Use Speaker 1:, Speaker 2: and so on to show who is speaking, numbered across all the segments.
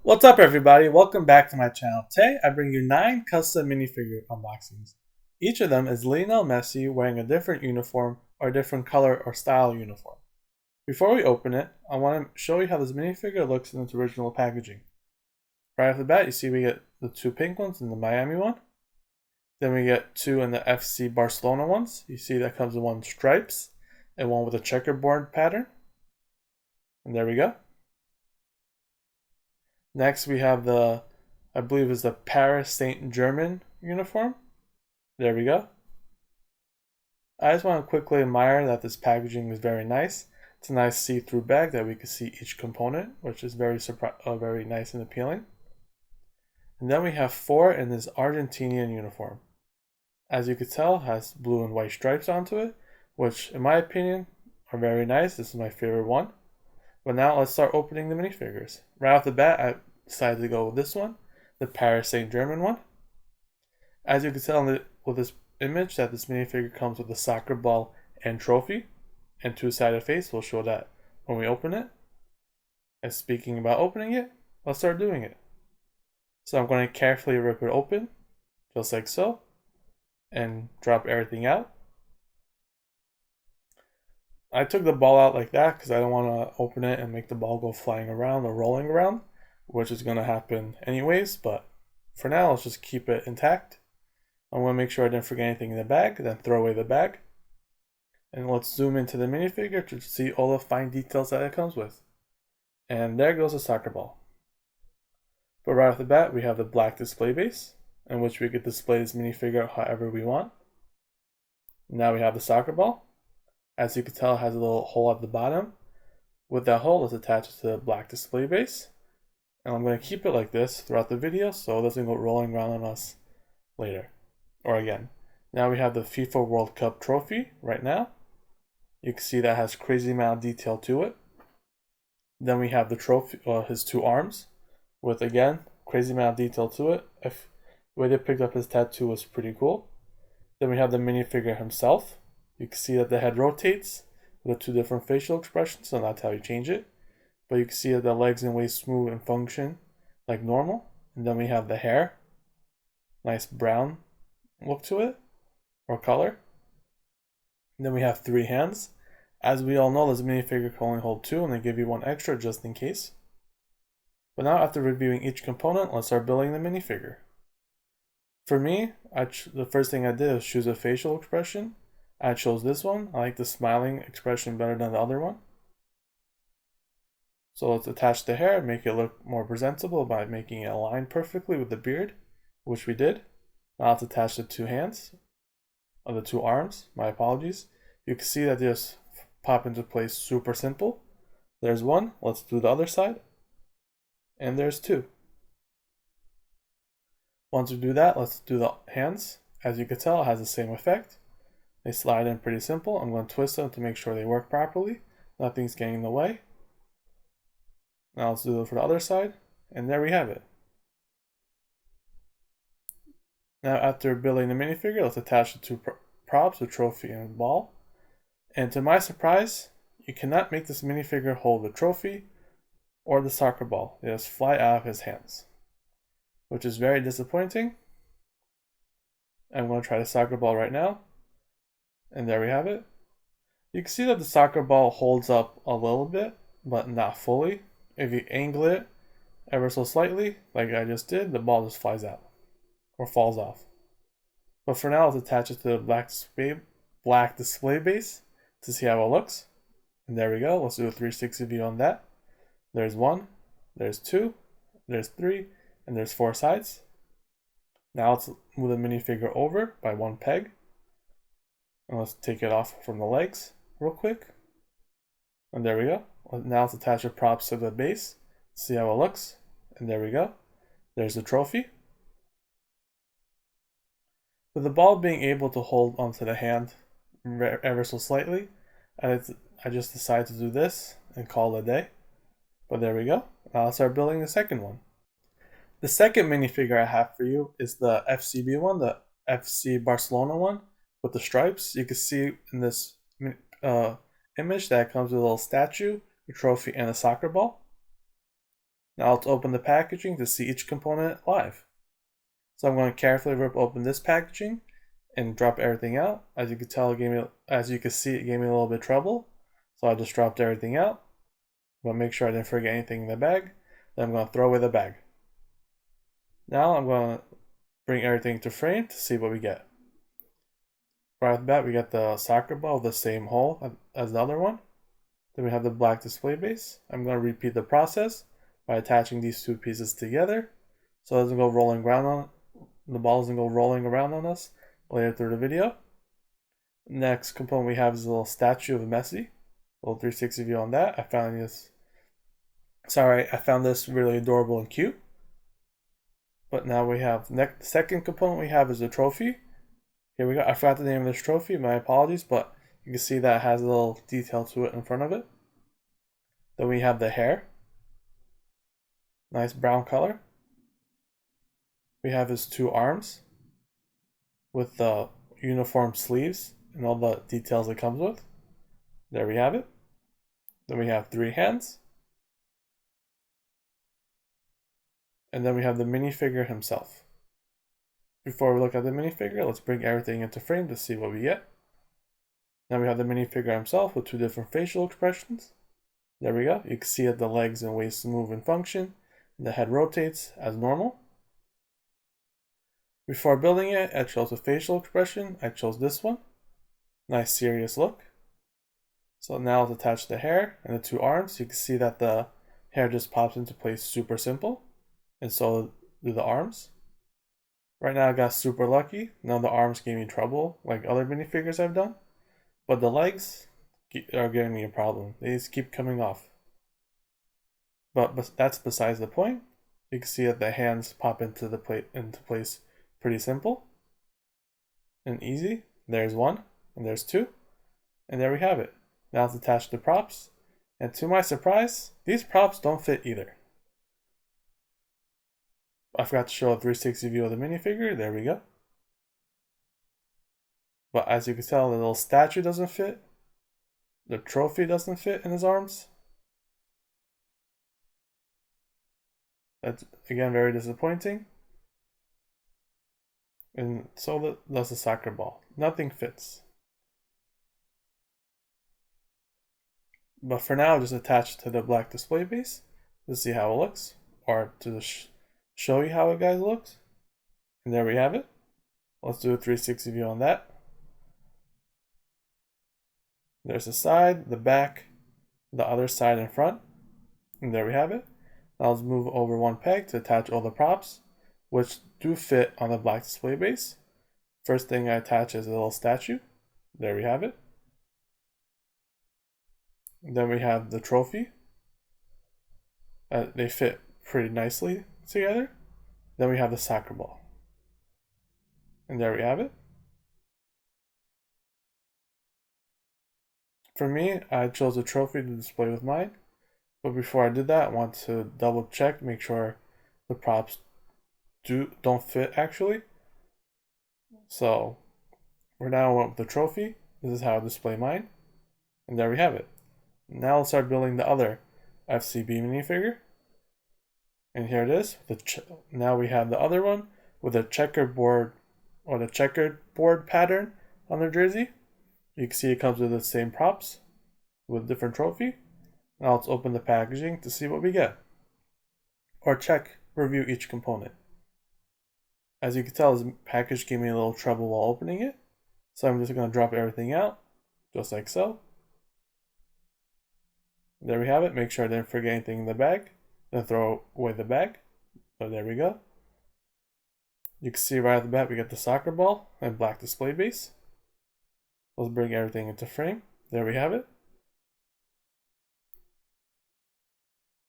Speaker 1: What's up everybody, welcome back to my channel. Today I bring you 9 custom minifigure unboxings. Each of them is Lionel Messi wearing a different uniform or a different color or style uniform. Before we open it, I want to show you how this minifigure looks in its original packaging. Right off the bat, you see we get the 2 pink ones and the Miami one. Then we get 2 in the FC Barcelona ones. You see that comes with one stripes and one with a checkerboard pattern. And there we go. Next we have the, I believe is the Paris Saint-Germain uniform. There we go. I just want to quickly admire that this packaging is very nice. It's a nice see-through bag that we can see each component, which is very nice and appealing. And then we have 4 in this Argentinian uniform. As you can tell, it has blue and white stripes onto it, which in my opinion are very nice. This is my favorite one. But now let's start opening the minifigures. Right off the bat, I decided to go with this one, the Paris Saint-Germain one. As you can tell with this image that this minifigure comes with a soccer ball and trophy and 2-sided face. We'll show that when we open it. And speaking about opening it, let's start doing it. So I'm going to carefully rip it open, just like so, and drop everything out. I took the ball out like that because I don't want to open it and make the ball go flying around or rolling around, which is going to happen anyways, but for now, let's just keep it intact. I want to make sure I didn't forget anything in the bag, then throw away the bag. And let's zoom into the minifigure to see all the fine details that it comes with. And there goes the soccer ball. But right off the bat, we have the black display base, in which we could display this minifigure however we want. Now we have the soccer ball. As you can tell, it has a little hole at the bottom. With that hole, let's attach it to the black display base. And I'm going to keep it like this throughout the video so it doesn't go rolling around on us later. Or again. Now we have the FIFA World Cup trophy right now. You can see that has crazy amount of detail to it. Then we have the trophy, his 2 arms. With again, crazy amount of detail to it. The way they picked up his tattoo was pretty cool. Then we have the minifigure himself. You can see that the head rotates with the 2 different facial expressions, so that's how you change it. But you can see that the legs and waist move and function like normal. And then we have the hair. Nice brown look to it, or color. And then we have 3 hands. As we all know, this minifigure can only hold 2, and they give you 1 extra just in case. But now after reviewing each component, let's start building the minifigure. For me, the first thing I did was choose a facial expression. I chose this one. I like the smiling expression better than the other one. So let's attach the hair, make it look more presentable by making it align perfectly with the beard, which we did. Now let's attach the 2 hands, or the 2 arms, my apologies. You can see that they just pop into place super simple. There's 1, let's do the other side. And there's 2. Once we do that, let's do the hands. As you can tell, it has the same effect. They slide in pretty simple. I'm going to twist them to make sure they work properly. Nothing's getting in the way. Now let's do it for the other side. And there we have it. Now after building the minifigure, let's attach the 2 props, the trophy and the ball. And to my surprise, you cannot make this minifigure hold the trophy or the soccer ball. They just fly out of his hands, which is very disappointing. I'm going to try the soccer ball right now. And there we have it. You can see that the soccer ball holds up a little bit, but not fully. If you angle it ever so slightly, like I just did, the ball just flies out or falls off. But for now, let's attach it to the black display base to see how it looks. And there we go. Let's do a 360 view on that. There's 1, there's 2, there's 3, and there's 4 sides. Now let's move the minifigure over by 1 peg. And let's take it off from the legs real quick. And there we go. Now let's attach the props to the base. See how it looks. And there we go. There's the trophy. With the ball being able to hold onto the hand ever so slightly, I just decided to do this and call it a day. But there we go. Now let's start building the second one. The second minifigure I have for you is the FCB one, the FC Barcelona one. With the stripes, you can see in this image that it comes with a little statue, a trophy, and a soccer ball. Now let's open the packaging to see each component live. So I'm going to carefully rip open this packaging and drop everything out. As you can tell, it gave me a little bit of trouble. So I just dropped everything out. But make sure I didn't forget anything in the bag. Then I'm going to throw away the bag. Now I'm going to bring everything to frame to see what we get. Right off the bat, we got the soccer ball, the same hole as the other one. Then we have the black display base. I'm going to repeat the process by attaching these two pieces together so it doesn't go rolling around on the ball doesn't go rolling around on us later through the video. Next component we have is a little statue of Messi. A little 360 view on that. I found this really adorable and cute. But now we have the second component we have is a trophy. Here we go. I forgot the name of this trophy. My apologies, but you can see that it has a little detail to it in front of it. Then we have the hair. Nice brown color. We have his two arms with the uniform sleeves and all the details it comes with. There we have it. Then we have three hands. And then we have the minifigure himself. Before we look at the minifigure, let's bring everything into frame to see what we get. Now we have the minifigure himself with two different facial expressions. There we go. You can see that the legs and waist move and function, and the head rotates as normal. Before building it, I chose a facial expression. I chose this one. Nice serious look. So now let's attach the hair and the two arms. You can see that the hair just pops into place super simple. And so do the arms. Right now I got super lucky. Now the arms gave me trouble like other minifigures I've done. But the legs are giving me a problem. They just keep coming off. But that's besides the point. You can see that the hands pop into place pretty simple and easy. There's one and there's two. And there we have it. Now let's attach the props. And to my surprise, these props don't fit either. I forgot to show a 360 view of the minifigure. There we go. But as you can tell, the little statue doesn't fit. The trophy doesn't fit in his arms. That's, again, very disappointing. And so does the soccer ball. Nothing fits. But for now, just attach to the black display base to see how it looks. Or to show you how it guys looks. And there we have it. Let's do a 360 view on that. There's the side, the back, the other side and front. And there we have it. Now let's move over one peg to attach all the props, which do fit on the black display base. First thing I attach is a little statue. There we have it. Then we have the trophy. They fit pretty nicely together. Then we have the soccer ball. And there we have it. For me, I chose a trophy to display with mine. But before I did that, I want to double check, make sure the props don't fit actually. So for now I went with the trophy. This is how I display mine. And there we have it. Now let's start building the other FCB minifigure. And here it is. Now we have the other one with a checkerboard or the checkered board pattern on their jersey. You can see it comes with the same props with a different trophy. Now let's open the packaging to see what we get. Or review each component. As you can tell, this package gave me a little trouble while opening it. So I'm just going to drop everything out, just like so. There we have it. Make sure I didn't forget anything in the bag. Then throw away the bag. So there we go. You can see right off the bat we got the soccer ball and black display base. Let's bring everything into frame. There we have it.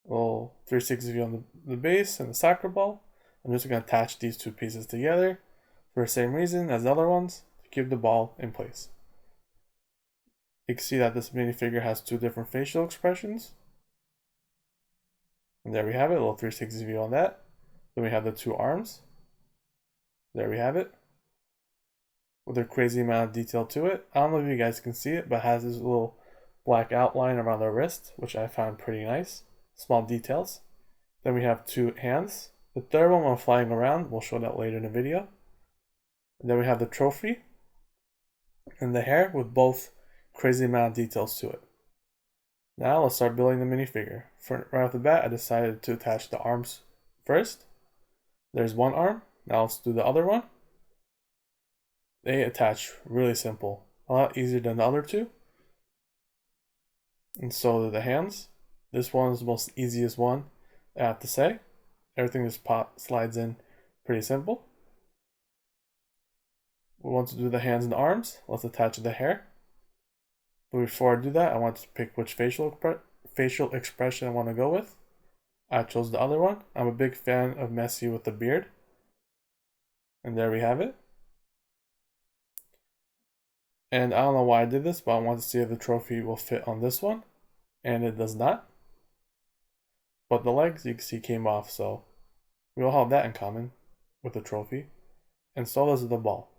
Speaker 1: A little 360 view on the base and the soccer ball. I'm just going to attach these two pieces together for the same reason as the other ones, to keep the ball in place. You can see that this minifigure has two different facial expressions. And there we have it, a little 360 view on that. Then we have the two arms. There we have it. With a crazy amount of detail to it. I don't know if you guys can see it, but it has this little black outline around the wrist, which I found pretty nice. Small details. Then we have two hands. The third one, when flying around, we'll show that later in the video. And then we have the trophy and the hair with both crazy amount of details to it. Now let's start building the minifigure. Right off the bat, I decided to attach the arms first. There's one arm. Now let's do the other one. They attach really simple, a lot easier than the other two. And so do the hands. This one is the most easiest one, I have to say. Everything just slides in pretty simple. We want to do the hands and arms. Let's attach the hair. But before I do that, I want to pick which facial expression I want to go with. I chose the other one. I'm a big fan of Messi with the beard. And there we have it. And I don't know why I did this, but I want to see if the trophy will fit on this one. And it does not. But the legs, you can see, came off, so we all have that in common with the trophy. And so does the ball.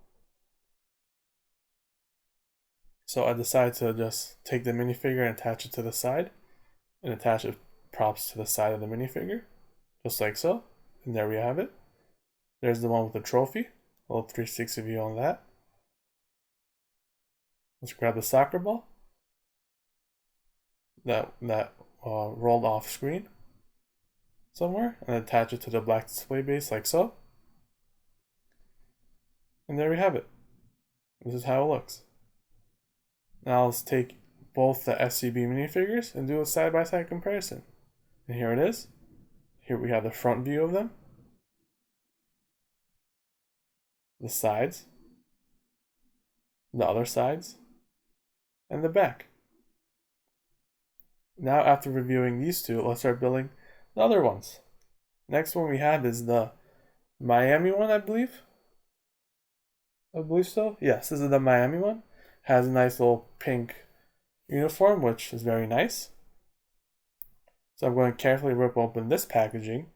Speaker 1: So I decided to just take the minifigure and attach it to the side. And attach the props to the side of the minifigure. Just like so. And there we have it. There's the one with the trophy. A little 360 view on that. Let's grab the soccer ball. That rolled off screen somewhere, and attach it to the black display base like so. And there we have it. This is how it looks. Now let's take both the FCB minifigures and do a side-by-side comparison. And here it is. Here we have the front view of them, the sides, the other sides, and the back. Now after reviewing these two, let's start building the other ones. Next one we have is the Miami one, I believe. I believe so. Yes, this is the Miami one. Has a nice little pink uniform, which is very nice. So I'm going to carefully rip open this packaging.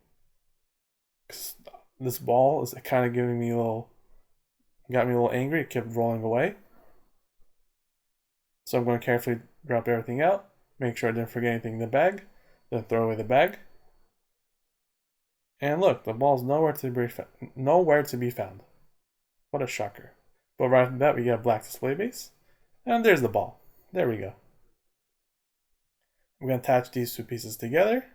Speaker 1: This ball is kind of giving me got me a little angry. It kept rolling away. So I'm going to carefully drop everything out. Make sure I didn't forget anything in the bag. Then throw away the bag. And look, the ball's nowhere to be found. What a shocker. But right off the bat, we get a black display base. And there's the ball. There we go. I'm going to attach these two pieces together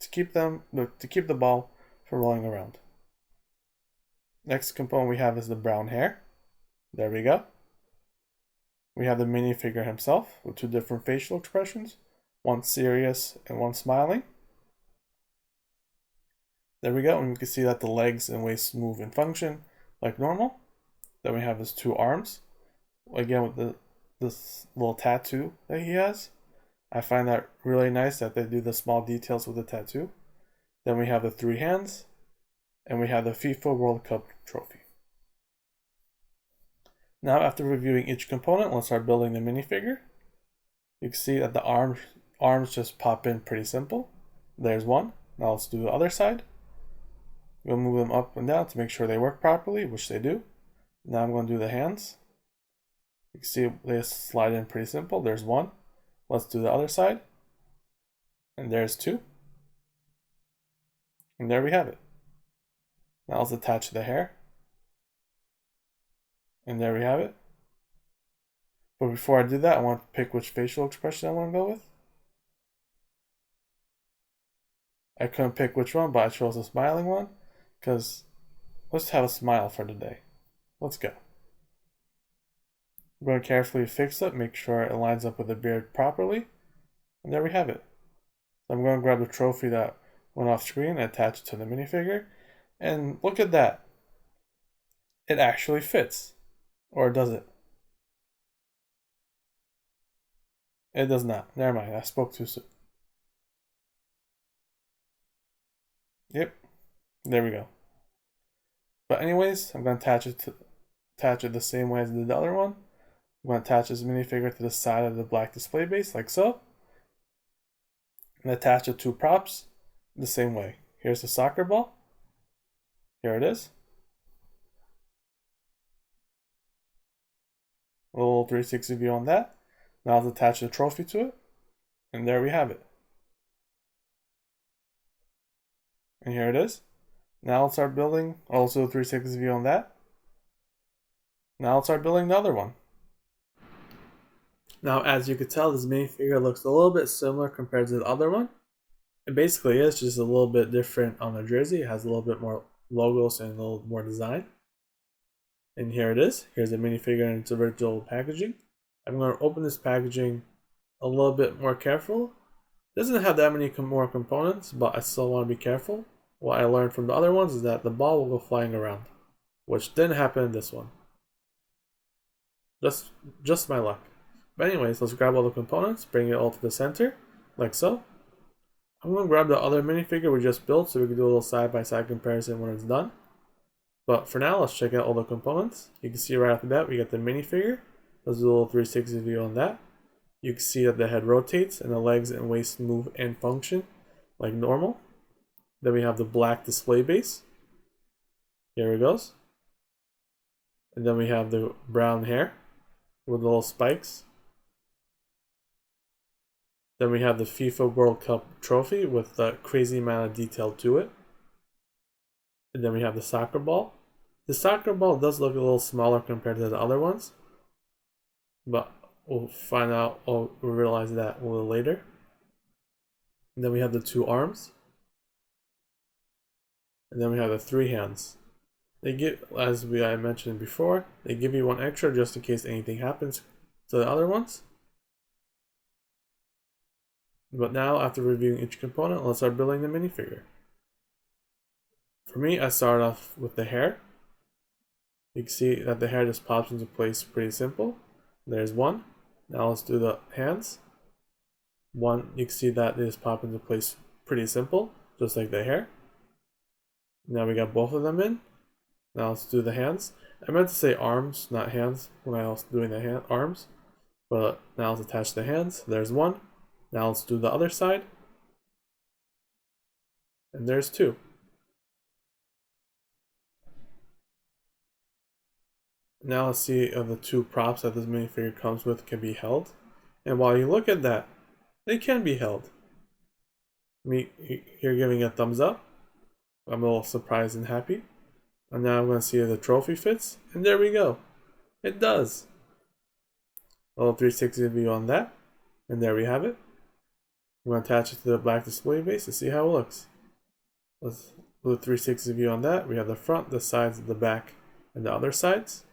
Speaker 1: to keep the ball from rolling around. Next component we have is the brown hair. There we go. We have the minifigure himself with two different facial expressions, one serious and one smiling. There we go, and you can see that the legs and waist move and function like normal. Then we have his two arms, again with this little tattoo that he has. I find that really nice that they do the small details with the tattoo. Then we have the three hands, and we have the FIFA World Cup trophy. Now after reviewing each component, let's start building the minifigure. You can see that the arms just pop in pretty simple. There's one. Now let's do the other side. We'll move them up and down to make sure they work properly, which they do. Now I'm going to do the hands. You can see they slide in pretty simple. There's one. Let's do the other side. And there's two. And there we have it. Now let's attach the hair. And there we have it. But before I do that, I want to pick which facial expression I want to go with. I couldn't pick which one, but I chose the smiling one. Because let's have a smile for today. Let's go. I'm going to carefully fix it, make sure it lines up with the beard properly. And there we have it. So I'm going to grab the trophy that went off screen and attach it to the minifigure. And look at that. It actually fits. Or does it? It does not. Never mind, I spoke too soon. Yep. There we go. But anyways, I'm going to attach it the same way as I did the other one. I'm going to attach this minifigure to the side of the black display base, like so. And attach the two props the same way. Here's the soccer ball. Here it is. A little 360 view on that. Now let's attach the trophy to it. And there we have it. And here it is. Now let's start building, also 360 view on that. Now let's start building the other one. Now, as you can tell, this minifigure looks a little bit similar compared to the other one. It basically is just a little bit different on the jersey. It has a little bit more logos and a little more design. And here it is. Here's the minifigure in its original packaging. I'm going to open this packaging a little bit more careful. It doesn't have that many more components, but I still want to be careful. What I learned from the other ones is that the ball will go flying around, which didn't happen in this one. Just my luck. But anyways, let's grab all the components, bring it all to the center, like so. I'm going to grab the other minifigure we just built so we can do a little side-by-side comparison when it's done. But for now, let's check out all the components. You can see right off the bat, we got the minifigure. Let's do a little 360 view on that. You can see that the head rotates and the legs and waist move and function like normal. Then we have the black display base. Here it goes. And then we have the brown hair with little spikes. Then we have the FIFA World Cup trophy with the crazy amount of detail to it. And then we have the soccer ball. The soccer ball does look a little smaller compared to the other ones, but we'll find out, or we'll realize that a little later. And then we have the 2 arms. And then we have the 3 hands. They give, as I mentioned before, they give you 1 extra just in case anything happens to the other ones. But now, after reviewing each component, let's start building the minifigure. For me, I started off with the hair. You can see that the hair just pops into place pretty simple. There's 1. Now let's do the hands. 1, you can see that they just pop into place pretty simple, just like the hair. Now we got both of them in. Now let's do the hands. I meant to say arms, not hands, when I was doing the arms. But now let's attach the hands. There's 1. Now let's do the other side. And there's 2. Now let's see if the 2 props that this minifigure comes with can be held. And while you look at that, they can be held. Me here giving a thumbs up. I'm a little surprised and happy. And now I'm going to see if the trophy fits. And there we go. It does. A little 360 view on that. And there we have it. I'm going to attach it to the black display base to see how it looks. Let's do a 360 view on that. We have the front, the sides, the back, and the other sides.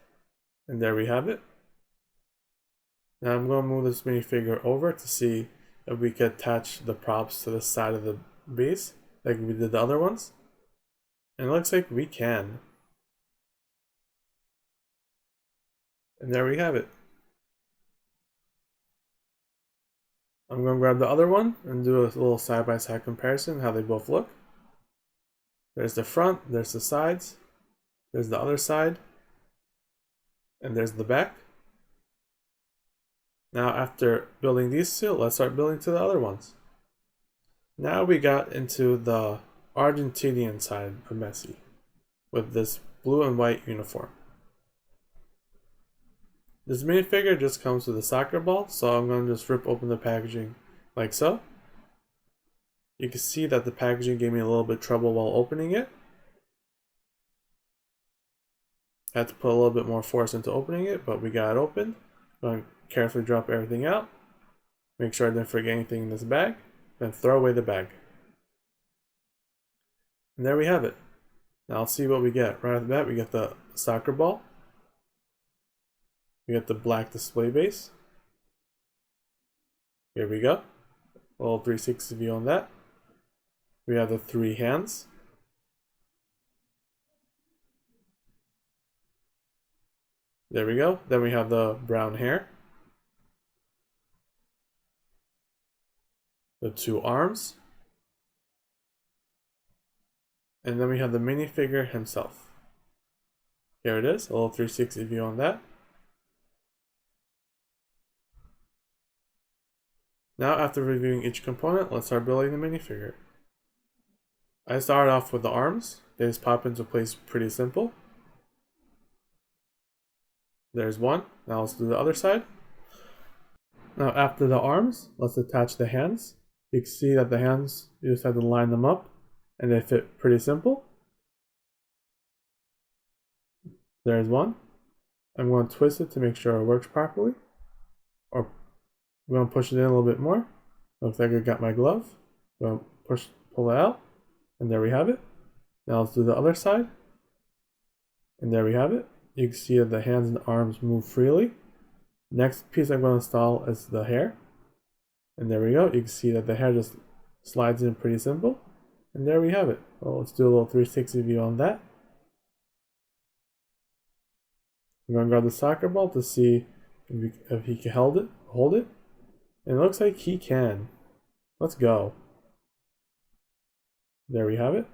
Speaker 1: And there we have it. Now I'm going to move this minifigure over to see if we can attach the props to the side of the base like we did the other ones. And it looks like we can. And there we have it. I'm going to grab the other one and do a little side-by-side comparison how they both look. There's the front, there's the sides, there's the other side, and there's the back. Now after building these 2, let's start building to the other ones. Now we got into the Argentinian side of Messi with this blue and white uniform. This minifigure just comes with a soccer ball, so I'm going to just rip open the packaging like so. You can see that the packaging gave me a little bit of trouble while opening it. I had to put a little bit more force into opening it, but we got it open. I'm going to carefully drop everything out. Make sure I didn't forget anything in this bag. Then throw away the bag. And there we have it. Now let's see what we get. Right off the bat, we get the soccer ball. We get the black display base. Here we go. A little 360 view on that. We have the 3 hands. There we go. Then we have the brown hair. The 2 arms. And then we have the minifigure himself. Here it is. A little 360 view on that. Now after reviewing each component, let's start building the minifigure. I started off with the arms. They just pop into place pretty simple. There's 1. Now let's do the other side. Now after the arms, let's attach the hands. You can see that the hands, you just have to line them up and they fit pretty simple. There's one. I'm going to twist it to make sure it works properly. Or I'm going to push it in a little bit more. Looks like I got my glove. I'm going to pull it out, and there we have it. Now let's do the other side. And there we have it. You can see that the hands and arms move freely. Next piece I'm going to install is the hair. And there we go. You can see that the hair just slides in pretty simple. And there we have it. Well, let's do a little 360 view on that. I'm going to grab the soccer ball to see if he can hold it. And it looks like he can. Let's go. There we have it.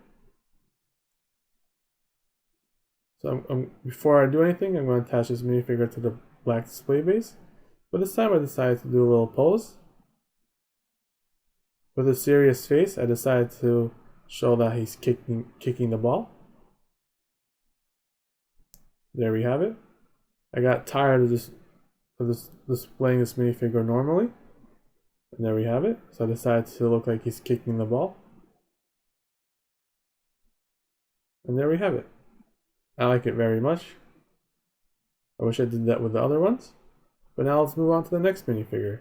Speaker 1: So before I do anything, I'm going to attach this minifigure to the black display base. But this time I decided to do a little pose. With a serious face, I decided to show that he's kicking the ball. There we have it. I got tired of displaying this minifigure normally. And there we have it. So I decided to look like he's kicking the ball. And there we have it. I like it very much. I wish I did that with the other ones. But now let's move on to the next minifigure.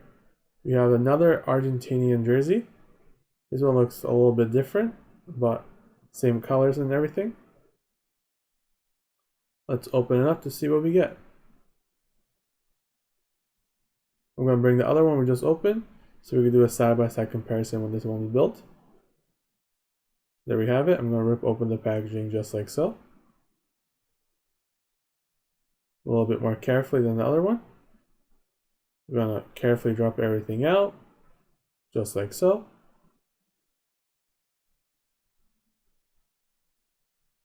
Speaker 1: We have another Argentinian jersey. This one looks a little bit different, but same colors and everything. Let's open it up to see what we get. I'm going to bring the other one we just opened so we can do a side-by-side comparison when this one was built. There we have it. I'm going to rip open the packaging just like so. A little bit more carefully than the other one. We're going to carefully drop everything out, just like so.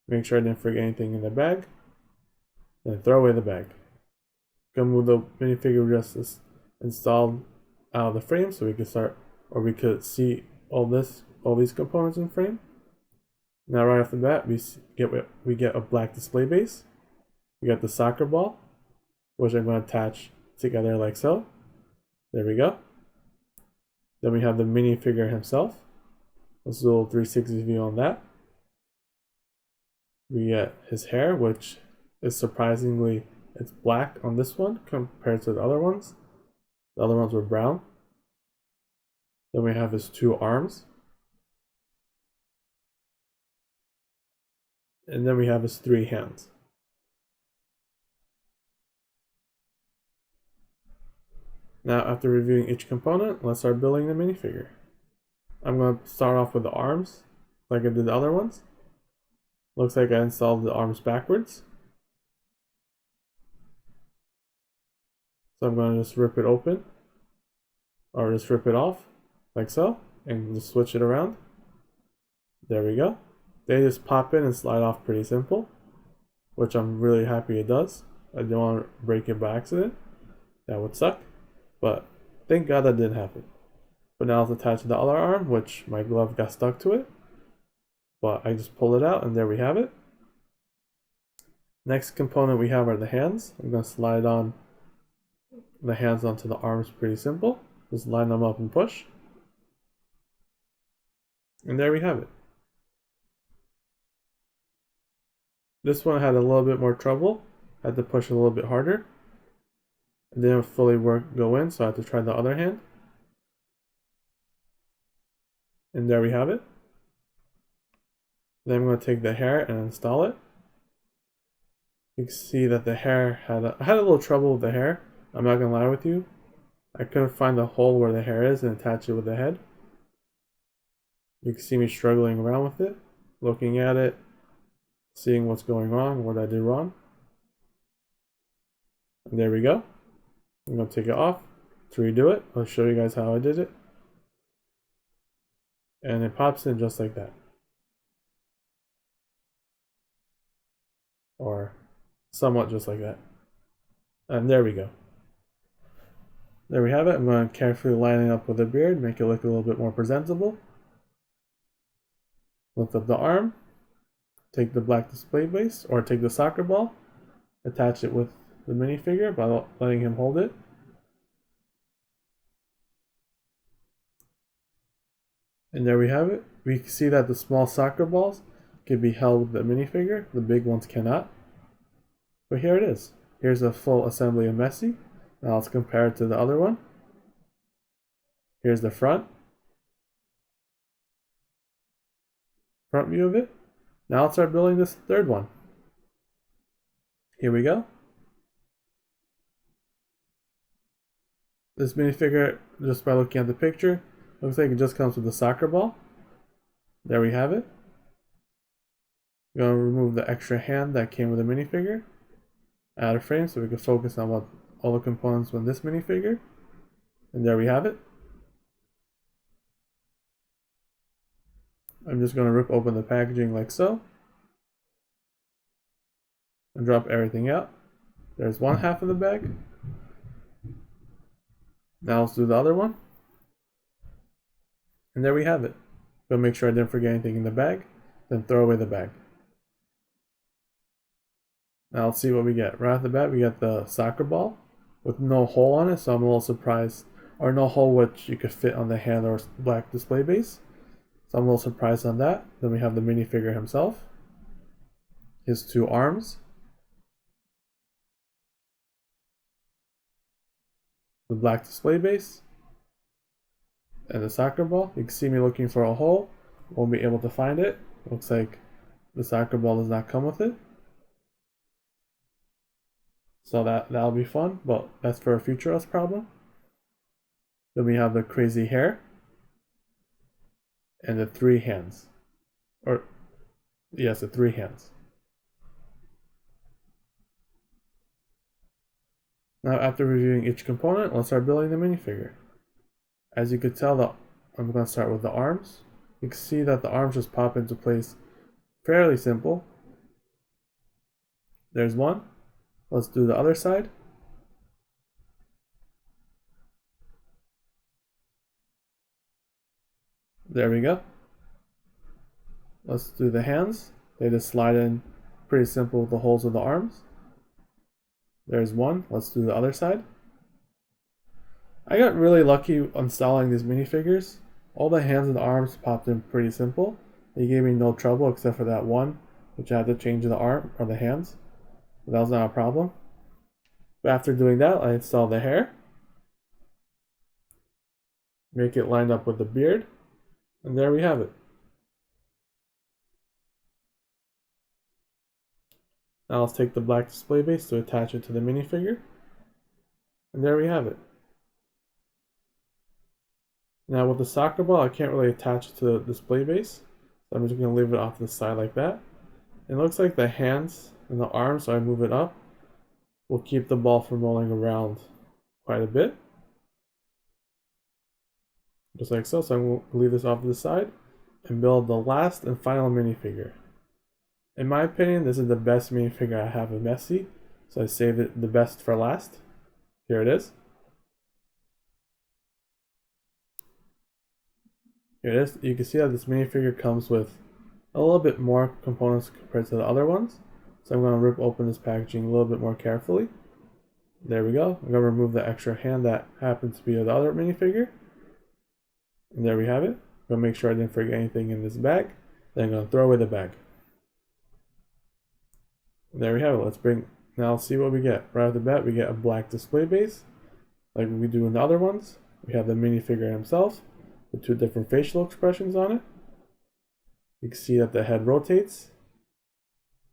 Speaker 1: Make sure I didn't forget anything in the bag. Then throw away the bag. Gonna move the minifigure just installed out of the frame so we could start, or we could see all these components in frame. Now right off the bat, we get a black display base. We got the soccer ball, which I'm going to attach together like so. There we go. Then we have the minifigure himself. Let's do a little 360 view on that. We get his hair, which is surprisingly, it's black on this one compared to the other ones. The other ones were brown. Then we have his two arms. And then we have his three hands. Now, after reviewing each component, let's start building the minifigure. I'm going to start off with the arms, like I did the other ones. Looks like I installed the arms backwards. So I'm going to just rip it open, or just rip it off, like so, and just switch it around. There we go. They just pop in and slide off pretty simple, which I'm really happy it does. I don't want to break it by accident. That would suck. But thank God that didn't happen. But now it's attached to the other arm, which my glove got stuck to it. But I just pulled it out and there we have it. Next component we have are the hands. I'm going to slide on the hands onto the arms pretty simple. Just line them up and push. And there we have it. This one had a little bit more trouble. I had to push a little bit harder. It didn't fully go in, so I had to try the other hand. And there we have it. Then I'm going to take the hair and install it. You can see that the hair I had a little trouble with the hair. I'm not going to lie with you. I couldn't find the hole where the hair is and attach it with the head. You can see me struggling around with it, looking at it, seeing what's going on, what I did wrong. And there we go. I'm going to take it off to redo it. I'll show you guys how I did it. And it pops in just like that. Or somewhat just like that. And there we go. There we have it. I'm going to carefully line it up with the beard, make it look a little bit more presentable. Lift up the arm. Take the black display base, or take the soccer ball. Attach it with the minifigure by letting him hold it. And there we have it. We can see that the small soccer balls can be held with the minifigure, the big ones cannot. But here it is. Here's a full assembly of Messi. Now let's compare it to the other one. Here's the front view of it. Now let's start building this third one. Here we go. This minifigure, just by looking at the picture, looks like it just comes with a soccer ball. There we have it. I'm going to remove the extra hand that came with the minifigure out of frame so we can focus on what all the components with this minifigure. And there we have it. I'm just going to rip open the packaging like so and drop everything out. There's one half of the bag. Now let's do the other one. And there we have it. Go make sure I didn't forget anything in the bag, then throw away the bag. Now let's see what we get. Right off the bat, we get the soccer ball with no hole on it, so I'm a little surprised. Or no hole which you could fit on the hand or black display base. So I'm a little surprised on that. Then we have the minifigure himself. His two arms. The black display base. And the soccer ball. You can see me looking for a hole. Won't be able to find it. Looks like the soccer ball does not come with it. So that'll be fun, but that's for a future us problem. Then we have the crazy hair. And the three hands. Or, yes, the three hands. Now after reviewing each component, let's start building the minifigure. As you can tell, I'm going to start with the arms. You can see that the arms just pop into place fairly simple. There's one. Let's do the other side. There we go. Let's do the hands. They just slide in pretty simple with the holes of the arms. There's one. Let's do the other side. I got really lucky installing these minifigures. All the hands and arms popped in pretty simple. They gave me no trouble except for that one, which I had to change the arm or the hands. But that was not a problem. But after doing that, I installed the hair. Make it lined up with the beard. And there we have it. Now let's take the black display base to attach it to the minifigure. And there we have it. Now with the soccer ball, I can't really attach it to the display base. So I'm just going to leave it off to the side like that. It looks like the hands and the arms, so I move it up, will keep the ball from rolling around quite a bit. Just like so. So I'm going to leave this off to the side and build the last and final minifigure. In my opinion, this is the best minifigure I have of Messi, so I saved it the best for last. Here it is. Here it is. You can see that this minifigure comes with a little bit more components compared to the other ones. So I'm going to rip open this packaging a little bit more carefully. There we go. I'm going to remove the extra hand that happens to be the other minifigure. And there we have it. I'm going to make sure I didn't forget anything in this bag. Then I'm going to throw away the bag. There we have it. Now let's see what we get. Right off the bat, we get a black display base, like we do in the other ones. We have the minifigure himself, with two different facial expressions on it. You can see that the head rotates,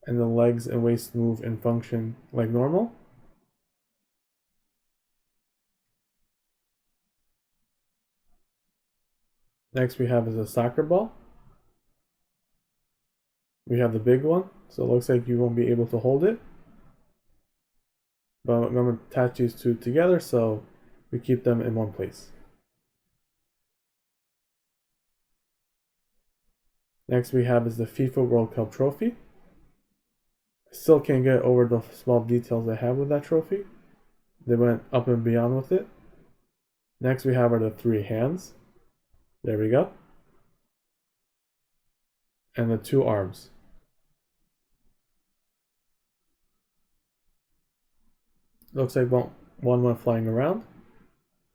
Speaker 1: and the legs and waist move and function like normal. Next we have is a soccer ball. We have the big one, so it looks like you won't be able to hold it. But I'm going to attach these two together so we keep them in one place. Next we have is the FIFA World Cup trophy. I still can't get over the small details they have with that trophy. They went up and beyond with it. Next we have are the three hands. There we go. And the two arms. Looks like one went flying around.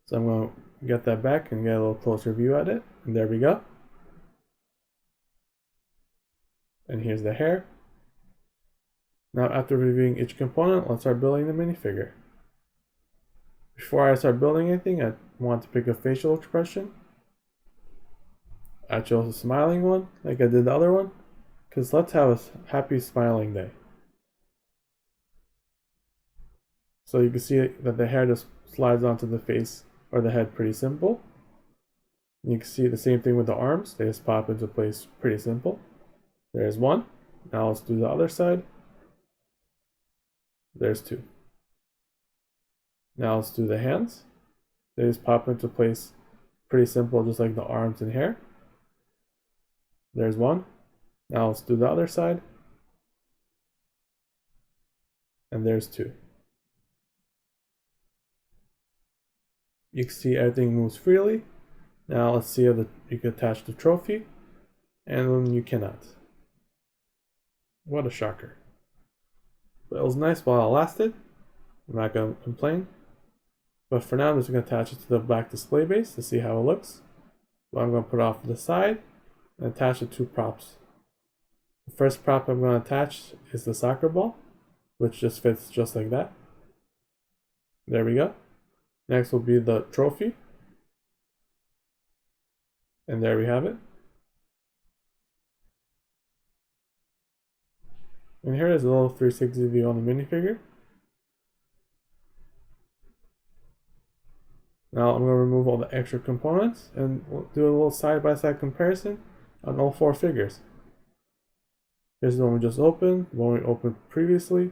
Speaker 1: So I'm going to get that back and get a little closer view at it. And there we go. And here's the hair. Now after reviewing each component, let's start building the minifigure. Before I start building anything, I want to pick a facial expression. I chose a smiling one, like I did the other one, because let's have a happy smiling day. So you can see that the hair just slides onto the face or the head pretty simple. You can see the same thing with the arms, they just pop into place pretty simple. There's one. Now let's do the other side. There's two. Now let's do the hands. They just pop into place pretty simple, just like the arms and hair. There's one. Now let's do the other side. And there's two. You can see everything moves freely. Now let's see if you can attach the trophy. And then you cannot. What a shocker. But it was nice while it lasted. I'm not going to complain. But for now, I'm just going to attach it to the back display base to see how it looks. So I'm going to put it off to the side and attach the two props. The first prop I'm going to attach is the soccer ball, which just fits just like that. There we go. Next will be the trophy. And there we have it. And here is a little 360 view on the minifigure. Now I'm going to remove all the extra components and do a little side-by-side comparison on all four figures. Here's the one we just opened, the one we opened previously,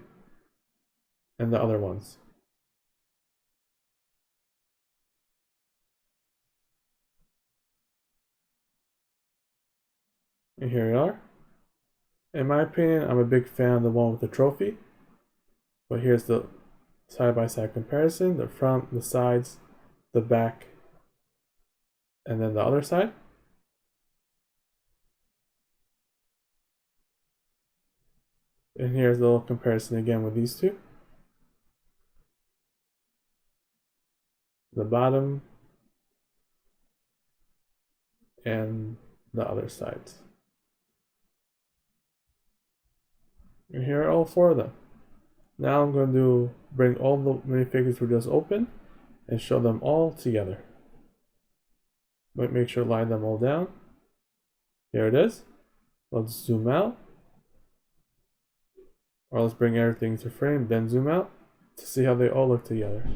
Speaker 1: and the other ones. And here we are. In my opinion, I'm a big fan of the one with the trophy. But here's the side-by-side comparison, the front, the sides, the back, and then the other side. And here's the little comparison again with these two. The bottom and the other sides. And here are all four of them. Now I'm going to bring all the minifigures we just opened and show them all together. But make sure to line them all down. Here it is. Let's zoom out. Or let's bring everything to frame, then zoom out to see how they all look together.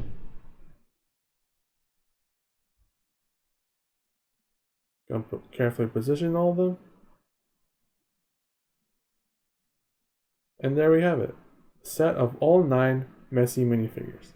Speaker 1: Gonna carefully position all of them. And there we have it. A set of all 9 Messi minifigures.